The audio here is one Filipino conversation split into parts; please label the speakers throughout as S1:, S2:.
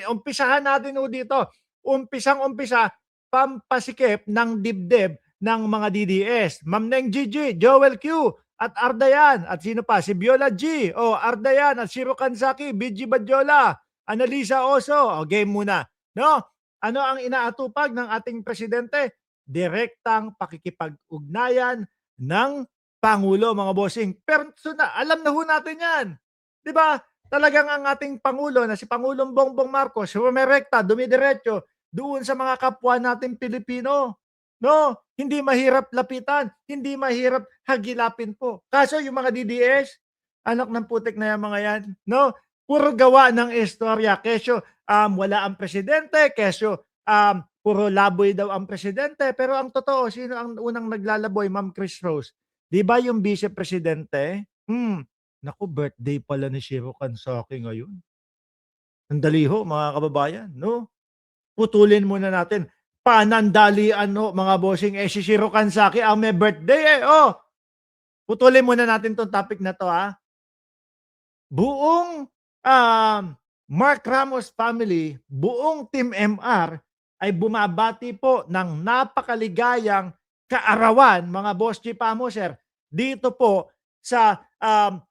S1: Umpisahan natin ho dito. Umpisang-umpisa, pampasikip ng dibdib ng mga DDS. Ma'am Neng Gigi, Joel Q, at Ardayan. At sino pa? Si Viola G, Ardayan, at Shiro Kansaki, BG Badjola, Annalisa Oso. Game muna. No? Ano ang inaatupag ng ating presidente? Direktang pakikipag-ugnayan ng Pangulo, mga bossing. Pero alam na ho natin yan. Di ba? Talagang ang ating Pangulo na si Pangulong Bongbong Marcos rumerekta, dumidiretso doon sa mga kapwa nating Pilipino. No, hindi mahirap lapitan, hindi mahirap hagilapin po. Kaso yung mga DDS, anak ng putik na yung mga yan, no? Puro gawa ng istorya. Kesyo wala ang presidente, kesyo puro laboy daw ang presidente. Pero ang totoo, sino ang unang naglalaboy? Ma'am Chris Rose. Di ba yung vice-presidente? Naku, birthday pala ni Shiro Kansaki ngayon. Sandali ho, mga kababayan, no? Putulin muna natin. Panandalian ho, mga bossing. Si Shiro Kansaki ang may birthday Putulin muna natin tong topic na to, ha? Buong Mark Ramos family, buong Team MR ay bumabati po ng napakaligayang kaarawan, mga boss G Pamoser, dito po sa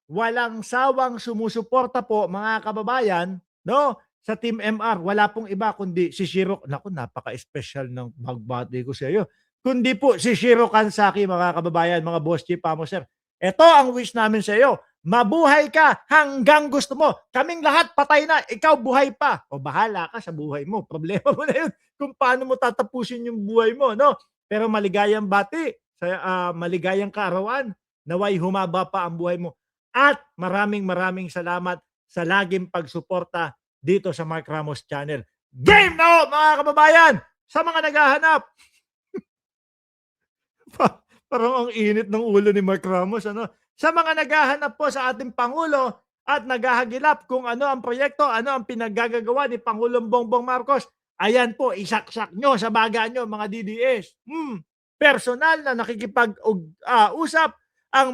S1: walang sawang sumusuporta po, mga kababayan, no? Sa Team MR, wala pong iba kundi si Shiro. Naku, napaka-special ng pagbati ko sa iyo. Kundi po si Shiro Kansaki, mga kababayan, mga boss G Pamoser. Ito ang wish namin sa iyo. Mabuhay ka hanggang gusto mo. Kaming lahat patay na, ikaw buhay pa. O bahala ka sa buhay mo. Problema mo na yun kung paano mo tatapusin yung buhay mo, no? Pero maligayang bati, maligayang kaarawan. Naway humaba pa ang buhay mo. At maraming salamat sa laging pagsuporta dito sa Mark Ramos Channel. Game na, mga kababayan! Sa mga naghahanap. Parang ang init ng ulo ni Mark Ramos, ano? Sa mga naghahanap po sa ating Pangulo at naghahagilap kung ano ang proyekto, ano ang pinaggagawa ni Pangulong Bongbong Marcos, ayan po, isaksak nyo sa baga nyo, mga DDS. Personal na nakikipag-usap ang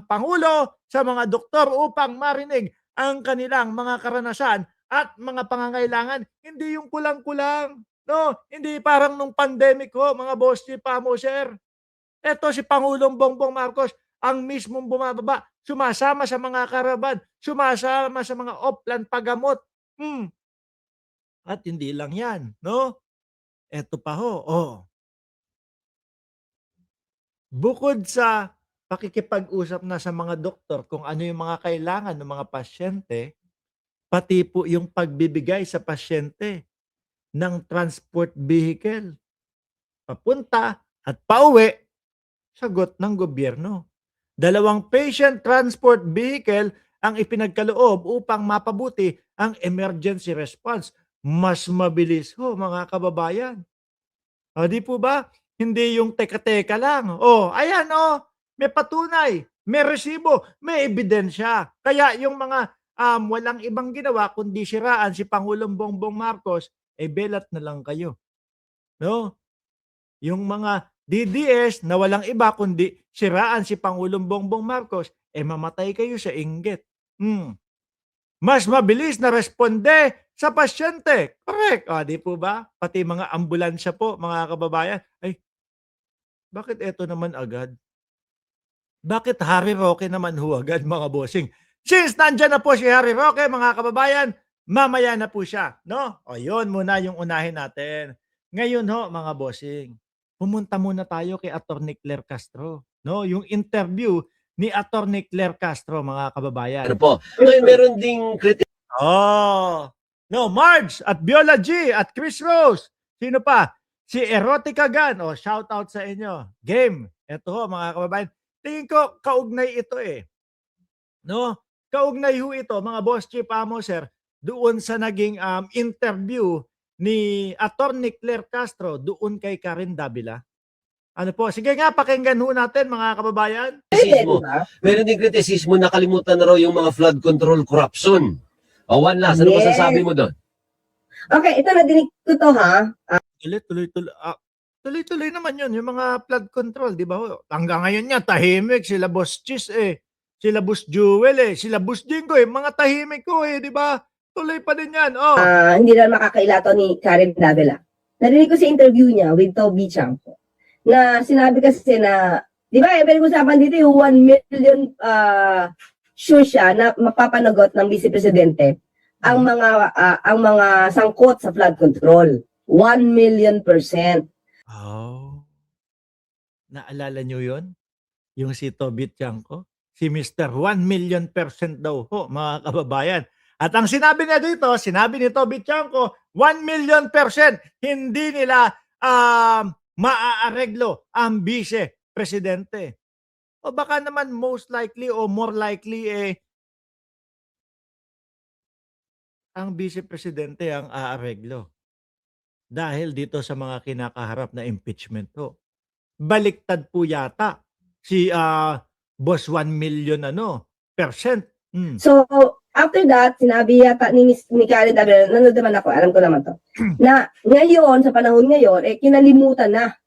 S1: Pangulo sa mga doktor upang marinig ang kanilang mga karanasan at mga pangangailangan. Hindi yung kulang-kulang. No, hindi parang nung pandemic ho, mga boss ni Pamoser. Ito si Pangulong Bongbong Marcos, ang mismong bumababa, sumasama sa mga karaban, sumasama sa mga offline paggamot. At hindi lang yan, no? Ito pa ho, bukod sa pakikipag-usap na sa mga doktor kung ano yung mga kailangan ng mga pasyente, pati po yung pagbibigay sa pasyente ng transport vehicle. Papunta at pauwi, sagot ng gobyerno. 2 patient transport vehicle ang ipinagkaloob upang mapabuti ang emergency response. Mas mabilis ho, mga kababayan. Di po ba? Hindi yung teka-teka lang. Ayan may patunay, may resibo, may ebidensya. Kaya yung mga walang ibang ginawa kundi siraan si Pangulong Bongbong Marcos, belat na lang kayo. No? Yung mga DDS na walang iba kundi siraan si Pangulong Bongbong Marcos, mamatay kayo sa inggit. Mas mabilis na responde sa pasyente. Correct. Di po ba? Pati mga ambulansya po, mga kababayan. Bakit eto naman agad? Bakit Harry Roque naman ho agad, mga bossing? Since nandyan na po si Harry Roque, mga kababayan, mamaya na po siya. No? Yun muna yung unahin natin. Ngayon ho, mga bossing, pumunta muna tayo kay Attorney Claire Castro. No, yung interview ni Attorney Claire Castro, mga kababayan.
S2: Ano po? Ngayon meron ding
S1: no, Marge at Viola G at Chris Rose. Sino pa? Si Erotica Gun. Shout out sa inyo. Game. Ito ho, mga kababayan. Tingin ko kaugnay ito No? Kaugnay ho ito, mga boss Chief Amoser, doon sa naging interview ni Attorney Claire Castro doon kay Karen Davila. Ano po? Sige nga, pakinggan ho natin, mga kababayan.
S2: Meron din kritisismo, nakalimutan na raw yung mga flood control corruption. One last, ano masasabi mo doon?
S3: Okay, ito nadinig ko to, ha?
S1: Tuloy-tuloy naman yun, yung mga flood control, di ba? Hanggang ngayon nga, tahimik, sila Boss Cheese sila Boss Jewel sila Boss Jingo mga tahimik ko di ba? Tuloy pa din yan. Oh.
S3: Hindi na makakailato ni Karen Davila. Narinig ko sa interview niya with Toby Chanco na sinabi kasi na, di ba, pinag-usapan dito yung 1 million sure siya na mapapanagot ng Vice Presidente ang mga sangkot sa flood control. 1 million %.
S1: Oh. Naalala nyo yun? Yung si Toby Chanco? Si Mr. 1 million % daw ho, mga kababayan. At ang sinabi niya dito, sinabi ni Toby Chanco, 1 million % hindi nila maaareglo ang Vice Presidente. O baka naman most likely o more likely ang Vice Presidente ang aareglo. Dahil dito sa mga kinakaharap na impeachment ho. Baliktad po yata si Boss 1 million percent.
S3: So, after that, sinabi yata ni Karen Davila, nanood naman ako, alam ko naman to, na ngayon, sa panahon ngayon, kinalimutan na,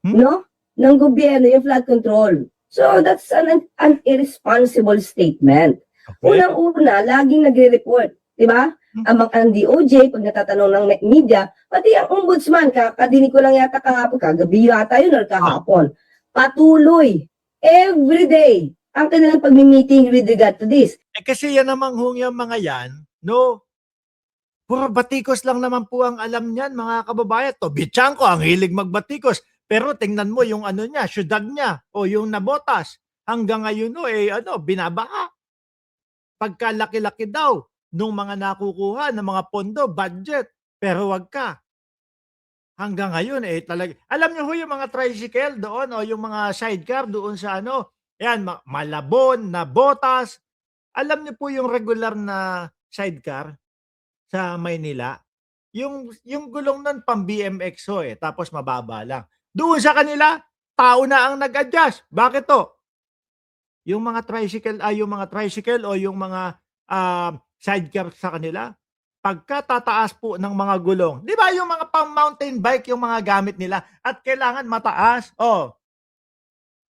S3: no? Ng gobyerno yung flood control. So, that's an irresponsible statement.
S1: Okay.
S3: Unang-una, laging nagre-report, di ba? Ang DOJ, pag natatanong ng media, pati ang ombudsman, kadinig ko lang yata kahapon, kagabi yata yun or kahapon, patuloy, everyday, ang kanilang pag-meeting with regard to this.
S1: Kasi yan namang yung mga yan, no? Puro batikos lang naman po ang alam niyan, mga kababayan. Toby Chanco, ang hilig magbatikos. Pero tingnan mo yung niya, syudad niya, o yung Nabotas. Hanggang ngayon, binabaha. Pagkalaki-laki daw, nung mga nakukuha ng mga pondo, budget. Pero wag ka. Hanggang ngayon, talaga. Alam niyo yung mga tricycle doon, o yung mga sidecar doon sa yan, Malabon, Nabotas. Alam niyo po yung regular na sidecar sa Maynila? Yung gulong nun pang BMX tapos mababa lang. Doon sa kanila, tao na ang nag-adjust. Bakit to? Yung mga tricycle o yung mga sidecar sa kanila, pagka tataas po ng mga gulong, di ba yung mga pang mountain bike yung mga gamit nila at kailangan mataas?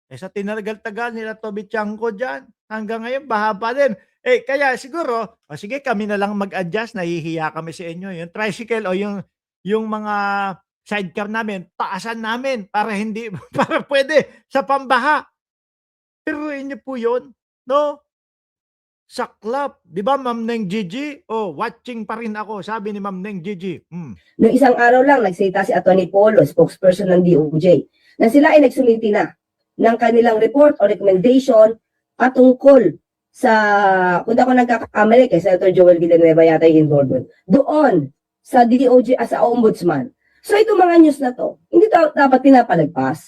S1: Sa tinagal-tagal nila Toby Chanco dyan, hanggang ngayon baha pa din. Kaya siguro, sige kami na lang mag-adjust, nahihiya kami sa inyo. Yung tricycle o yung mga sidecar namin, taasan namin para hindi, para pwede sa pambaha. Pero inyo po yun, no? Saklap. Di ba, Ma'am Neng Gigi? Watching pa rin ako, sabi ni Ma'am Neng Gigi.
S3: Noong isang araw lang, nagsalita si Atty. Polo, spokesperson ng DOJ, na sila ay nagsumiti na ng kanilang report o recommendation patungkol sa, kung ako nagkakamali kay Senator Joel Villanueva yata yung involved doon sa DOJ as a ombudsman. So itong mga news na to, hindi dapat pinapalagpas.